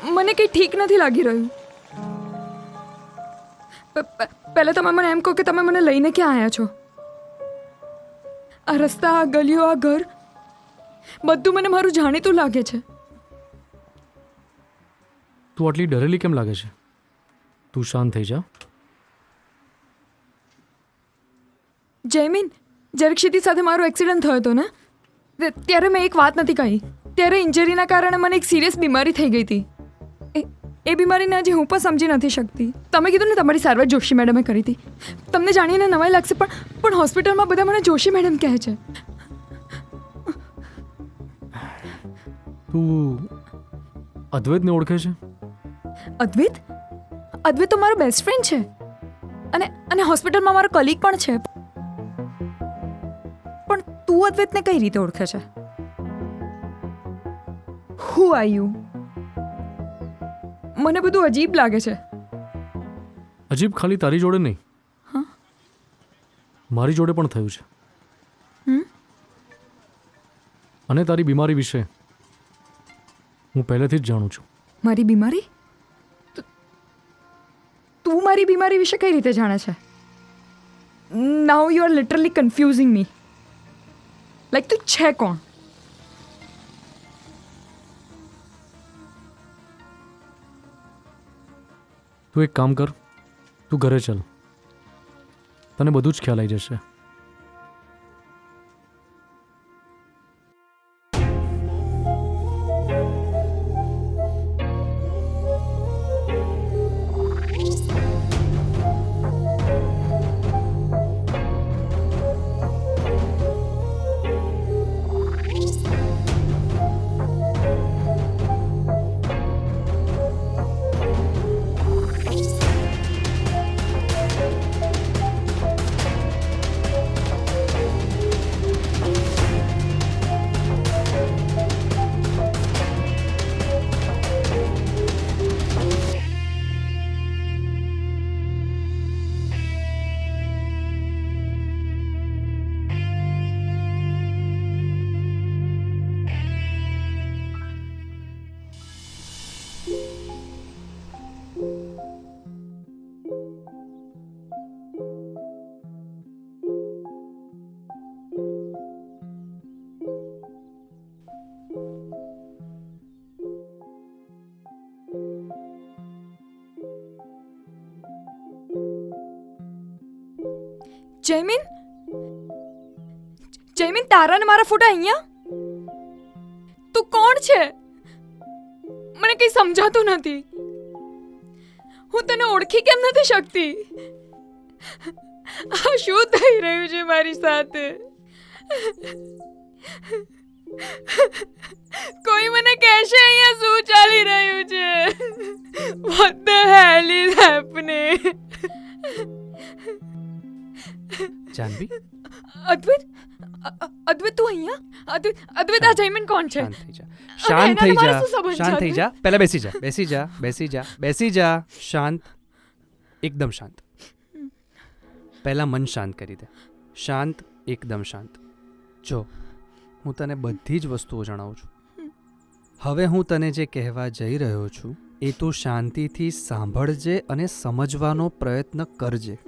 મને કંઈ ઠીક નથી લાગી રહ્યું. પહેલાં તમે મને એમ કહો કે તમે મને લઈને ક્યાં આવ્યા છો? આ રસ્તા, આ ગલીઓ, આ ઘર બધું મને મારું જાણીતું લાગે છે. તું આટલી ડરેલી કેમ લાગે છે? તું શાંત થઈ જા. જયમીન, જ્યારે ક્ષિતિજ સાથે મારો એક્સિડન્ટ થયો હતો ને, ત્યારે મેં એક વાત નથી કહી. ત્યારે ઇન્જરીના કારણે મને એક સિરિયસ બીમારી થઈ ગઈ હતી. એ બીમારીને હજી હું પણ સમજી નથી શકતી. તમે કીધું ને તમારી સારવાર જોશી મેડમે કરી હતી. તમને જાણીને નવાઈ લાગશે, પણ હોસ્પિટલમાં બધા મને જોશી મેડમ કહે છે. તું અદ્વૈતને ઓળખે છે? અદ્વૈત? અદ્વૈત તો મારો બેસ્ટ ફ્રેન્ડ છે અને હોસ્પિટલમાં મારો કલીગ પણ છે. પણ તું અદ્વૈતને કઈ રીતે ઓળખે છે? Who are you? મને બધું અજીબ લાગે છે. અજીબ ખાલી તારી જોડે નહીં, હા? મારી જોડે પણ થયું છે. અને તારી બીમારી વિશે હું પહેલેથી જ જાણું છું. મારી બીમારી? તું મારી બીમારી વિશે કઈ રીતે જાણે છે? Now you are literally confusing me. Like તું છે કોણ? તું એક કામ કર, તું ઘરે ચાલ, તને બધું જ ખ્યાલ આવી જશે. જયમીન, જયમીન, તારા ને મારા ફોટા અહીંયા? તું કોણ છે? મને કંઈ સમજાતું નથી. હું તને ઓળખી કેમ નથી શકતી? આ શું થઈ રહ્યું છે મારી સાથે? કોઈ મને કહેશે અહીંયા શું ચાલી રહ્યું છે? What the hell is happening? Janvi, અદ્વૈત, અદ્વૈત તું અહીંયા? અદ્વૈત, આ જયમીન કોણ છે? શાંત થઈ જા, અને એના દ્વારા શું સંબંધ શાંત છે? થઈ જા. પહેલા બેસી જા, બેસી જા, બેસી જા, બેસી જા. શાંત, એકદમ શાંત. પહેલા મન શાંત કરી દે. શાંત, એકદમ શાંત. જો, હું તને બધી જ વસ્તુઓ જણાવું છું. હવે હું તને જે કહેવા જઈ રહ્યો છું એ તું શાંતિથી સાંભળજે અને સમજવાનો પ્રયત્ન કરજે.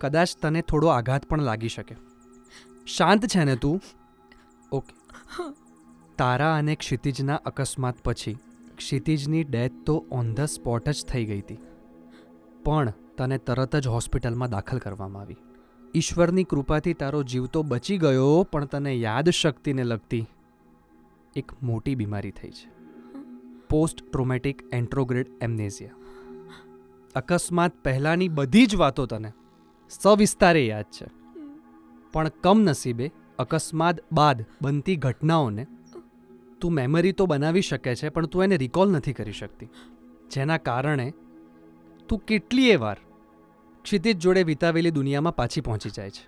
કદાચ તને થોડો આઘાત પણ લાગી શકે. શાંત છે ને તું? ઓકે. તારા અને ક્ષિતિજના અકસ્માત પછી ક્ષિતિજની ડેથ તો ઓન ધ સ્પોટ જ થઈ ગઈ હતી, પણ તને તરત જ હોસ્પિટલમાં દાખલ કરવામાં આવી. ઈશ્વરની કૃપાથી તારો જીવ તો બચી ગયો, પણ તને યાદશક્તિને લગતી એક મોટી બીમારી થઈ છે, પોસ્ટ ટ્રોમેટિક એન્ટ્રોગ્રેડ એમ્નેઝિયા. અકસ્માત પહેલાંની બધી જ વાતો તને સવિસ્તારે યાદ છે, પણ કમનસીબે અકસ્માત બાદ બનતી ઘટનાઓને તું મેમરી તો બનાવી શકે છે, પણ તું એને રિકોલ નથી કરી શકતી, જેના કારણે તું કેટલીય વાર ક્ષિતિજ જોડે વિતાવેલી દુનિયામાં પાછી પહોંચી જાય છે.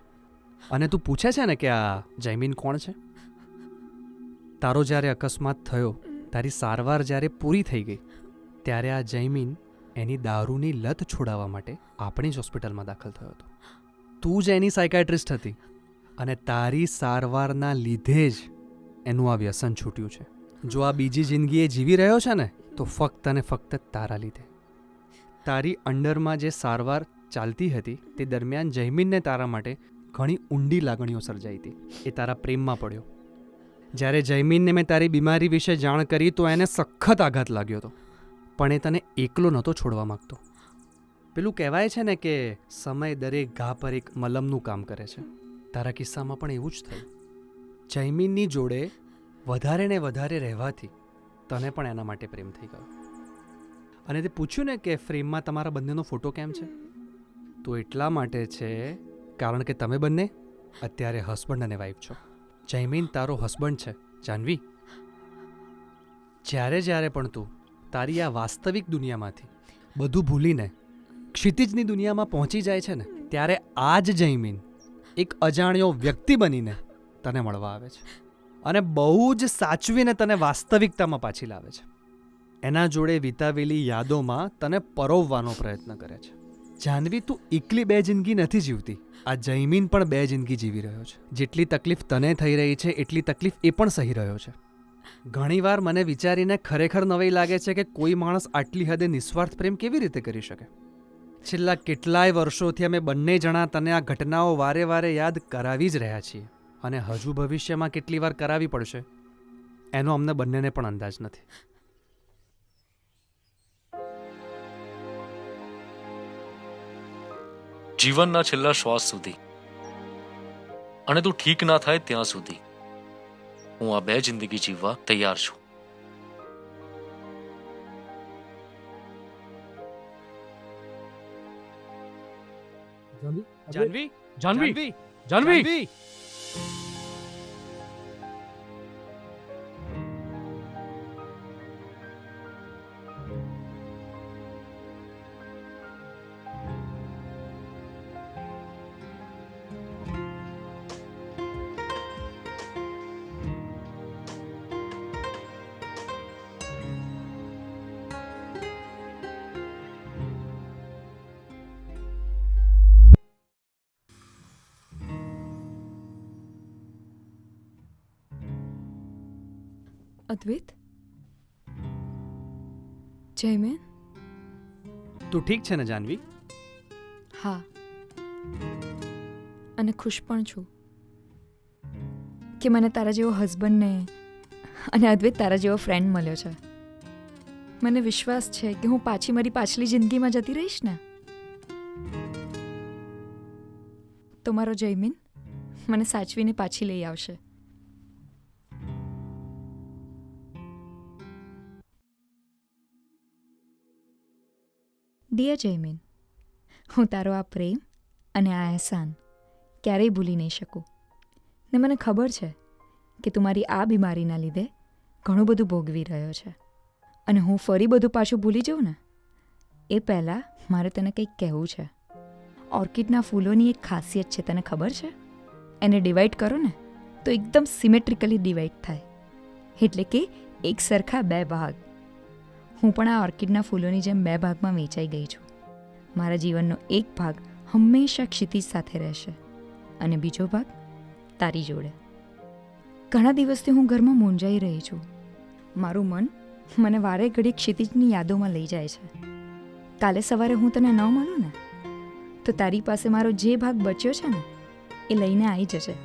અને તું પૂછે છે ને કે આ જયમીન કોણ છે? તારો જ્યારે અકસ્માત થયો, તારી સારવાર જ્યારે પૂરી થઈ ગઈ, ત્યારે આ જયમીન એની દારૂની લત છોડાવવા માટે આપણી જ હોસ્પિટલમાં દાખલ થયો હતો. તું જ એની સાયકાટ્રિસ્ટ હતી અને તારી સારવારના લીધે જ એનું આ વ્યસન છૂટ્યું છે. જો આ બીજી જિંદગી એ જીવી રહ્યો છે ને, તો ફક્ત અને ફક્ત તારા લીધે. તારી અંડરમાં જે સારવાર ચાલતી હતી તે દરમિયાન જયમીનને તારા માટે ઘણી ઊંડી લાગણીઓ સર્જાઈ હતી. એ તારા પ્રેમમાં પડ્યો. જ્યારે જયમીનને મેં તારી બીમારી વિશે જાણ કરી તો એને સખત આઘાત લાગ્યો હતો, પણ એ તને એકલો નહોતો છોડવા માગતો. પેલું કહેવાય છે ને કે સમય દરેક ઘા પર એક મલમનું કામ કરે છે. તારા કિસ્સામાં પણ એવું જ થયું. જયમીનની જોડે વધારે ને વધારે રહેવાથી તને પણ એના માટે પ્રેમ થઈ ગયો. અને તે પૂછ્યું ને કે ફ્રેમમાં તમારા બંનેનો ફોટો કેમ છે, તો એટલા માટે છે કારણ કે તમે બંને અત્યારે હસબન્ડ અને વાઈફ છો. જયમીન તારો હસબન્ડ છે જાનવી. જ્યારે પણ તું તારી આ વાસ્તવિક દુનિયામાંથી બધું ભૂલીને ક્ષિતિજની દુનિયામાં પહોંચી જાય છે ને, ત્યારે આ જ જયમીન એક અજાણ્યો વ્યક્તિ બનીને તને મળવા આવે છે અને બહુ જ સાચવીને તને વાસ્તવિકતામાં પાછી લાવે છે. એના જોડે વિતાવેલી યાદોમાં તને પરોવવાનો પ્રયત્ન કરે છે. જાનવી, તું એકલી બે જિંદગી નથી જીવતી. આ જયમીન પણ બે જિંદગી જીવી રહ્યો છે. જેટલી તકલીફ તને થઈ રહી છે એટલી તકલીફ એ પણ સહી રહ્યો છે. ઘણીવાર મને વિચારીને ખરેખર નવાઈ લાગે છે કે કોઈ માણસ આટલી હદે નિસ્વાર્થ પ્રેમ કેવી રીતે કરી શકે. છેલ્લા કેટલાય વર્ષોથી અમે બંને જણા તને આ ઘટનાઓ વારે વારે યાદ કરાવી જ રહ્યા છીએ, અને હજુ ભવિષ્યમાં કેટલી વાર કરાવી પડશે એનો અમને બંનેને પણ અંદાજ નથી. જીવનના છેલ્લા શ્વાસ સુધી અને તું ઠીક ના થાય ત્યાં સુધી હું આ બે જિંદગી જીવવા તૈયાર છું. જાનવી, જાનવી, જાનવી, અદ્વૈત, જયમીન. તું ઠીક છે ને જાનવી? હા, અને ખુશ પણ છું કે મને તારા જેવો હસબન્ડને અને અદ્વૈત તારા જેવો ફ્રેન્ડ મળ્યો છે. મને વિશ્વાસ છે કે હું પાછી મારી પાછલી જિંદગીમાં જતી રહીશ ને તો મારો જયમીન મને સાચવીને પાછી લઈ આવશે. ડિયર જયમીન, હું તારો આ પ્રેમ અને આ અહેસાન ક્યારેય ભૂલી નહીં શકું. ને મને ખબર છે કે તું મારી આ બીમારીના લીધે ઘણું બધું ભોગવી રહ્યો છે, અને હું ફરી બધું પાછું ભૂલી જાઉં ને એ પહેલાં મારે તને કંઈક કહેવું છે. ઓર્કિડના ફૂલોની એક ખાસિયત છે, તને ખબર છે? એને ડિવાઈડ કરો ને તો એકદમ સિમેટ્રિકલી ડિવાઈડ થાય, એટલે કે એક સરખા બે ભાગ. હું પણ આ ઓર્કિડના ફૂલોની જેમ બે ભાગમાં વેચાઈ ગઈ છું. મારા જીવનનો એક ભાગ હંમેશા ક્ષિતિજ સાથે રહેશે અને બીજો ભાગ તારી જોડે. ઘણા દિવસથી હું ઘરમાં મૂંઝાઈ રહી છું. મારું મન મને વારે ઘડી ક્ષિતિજની યાદોમાં લઈ જાય છે. કાલે સવારે હું તને ન મળું ને તો તારી પાસે મારો જે ભાગ બચ્યો છે ને એ લઈને આવી જશે.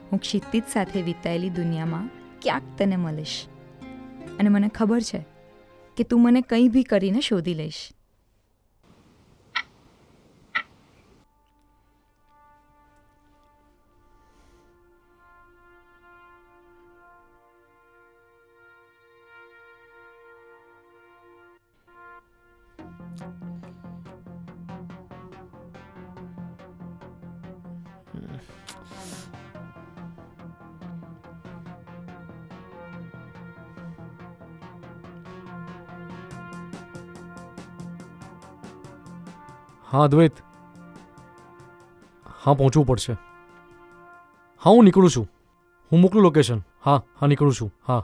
હું ક્ષિતિજ સાથે વિતાયેલી દુનિયામાં ક્યાંક તને મળીશ, અને મને ખબર છે કે તું મને કંઈ બી કરીને શોધી લઈશ. હા અદ્વૈત, હા પહોંચવું પડશે. હા હું નીકળું છું. હું મોકલું લોકેશન. હા હા નીકળું છું. હા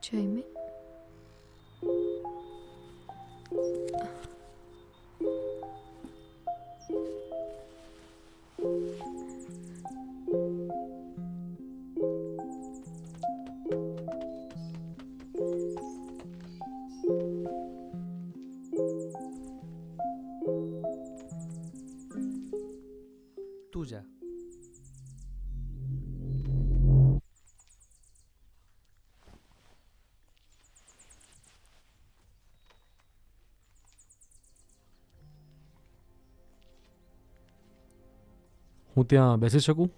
જયમીન તું જા. હું ત્યાં બેસી શકું?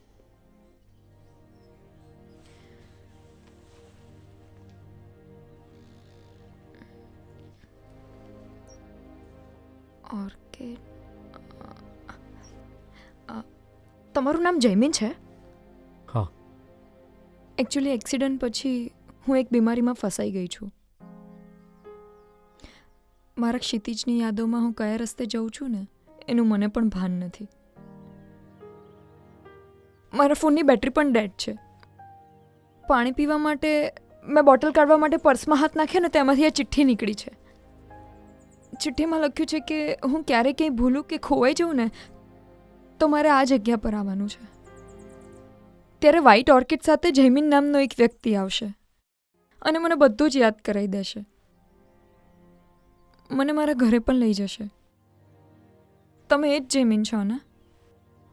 ઓર્કિડ તમારું નામ જયમીન છે? હા. એકચ્યુઅલી એક્સિડન્ટ પછી હું એક બીમારીમાં ફસાઈ ગઈ છું. મારા ક્ષિતિજની યાદોમાં હું કયા રસ્તે જઉં છું ને એનું મને પણ ભાન નથી. મારા ફોનની બેટરી પણ ડેડ છે. પાણી પીવા માટે મેં બોટલ કાઢવા માટે પર્સમાં હાથ નાખ્યો ને તેમાંથી આ ચિઠ્ઠી નીકળી છે. ચિઠ્ઠીમાં લખ્યું છે કે હું ક્યારેય કંઈ ભૂલું કે ખોવાઈ જાઉં ને તો મારે આ જગ્યા પર આવવાનું છે. ત્યારે વ્હાઇટ ઓર્કિડ સાથે જયમીન નામનો એક વ્યક્તિ આવશે અને મને બધું જ યાદ કરાવી દેશે. મને મારા ઘરે પણ લઈ જશે. તમે એ જ જયમીન છો ને?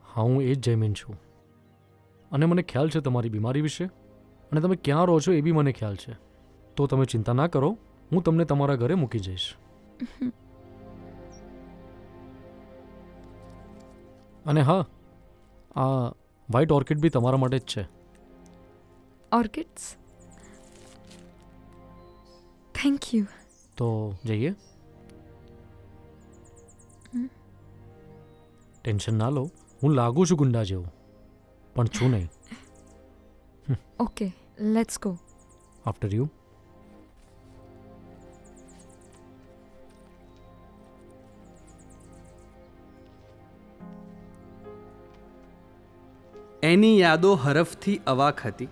હા, હું એ જ જયમીન છું. અને મને ખ્યાલ છે તમારી બીમારી વિશે, અને તમે ક્યાં રહો છો એ બી મને ખ્યાલ છે. તો તમે ચિંતા ના કરો, હું તમને તમારા ઘરે મૂકી જઈશ. અને હા, આ વ્હાઇટ ઓર્કિડ બી તમારા માટે જ છે. ઓર્કિડ્સ? Thank you. તો જઈએ. ટેન્શન ના લો, હું લાગુ છું ગુંડા જેવું, પણ છું નહીં. Okay, let's go. After you. એની યાદો હરફથી અવાક હતી.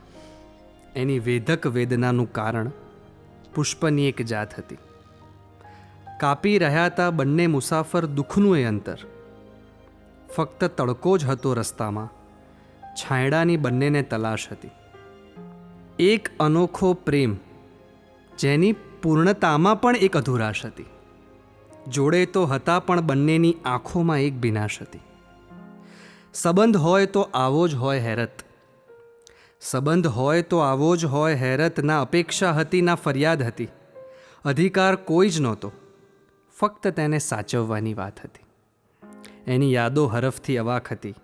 એની વેધક વેદનાનું કારણ પુષ્પની એક જાત હતી. કાપી રહ્યા હતા બંને મુસાફર દુઃખનું એ અંતર. ફક્ત તડકો જ હતો રસ્તામાં, છાંયડાની બંનેને તલાશ હતી. એક અનોખો પ્રેમ જેની પૂર્ણતામાં પણ એક અધુરાશ હતી. જોડે તો હતા પણ બંનેની આંખોમાં એક ભીનાશ હતી. સંબંધ હોય તો આવો જ હોય હેરત. સંબંધ હોય તો આવો જ હોય હેરત. ના અપેક્ષા હતી ના ફરિયાદ હતી. અધિકાર કોઈ જ નહોતો, ફક્ત તેને સાચવવાની વાત હતી. એની યાદો હરફથી અવાક હતી.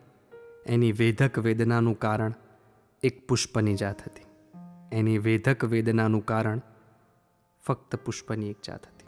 એની વેધક વેદનાનું કારણ એક પુષ્પની જાત હતી. એની વેધક વેદનાનું કારણ ફક્ત પુષ્પની એક જાત હતી.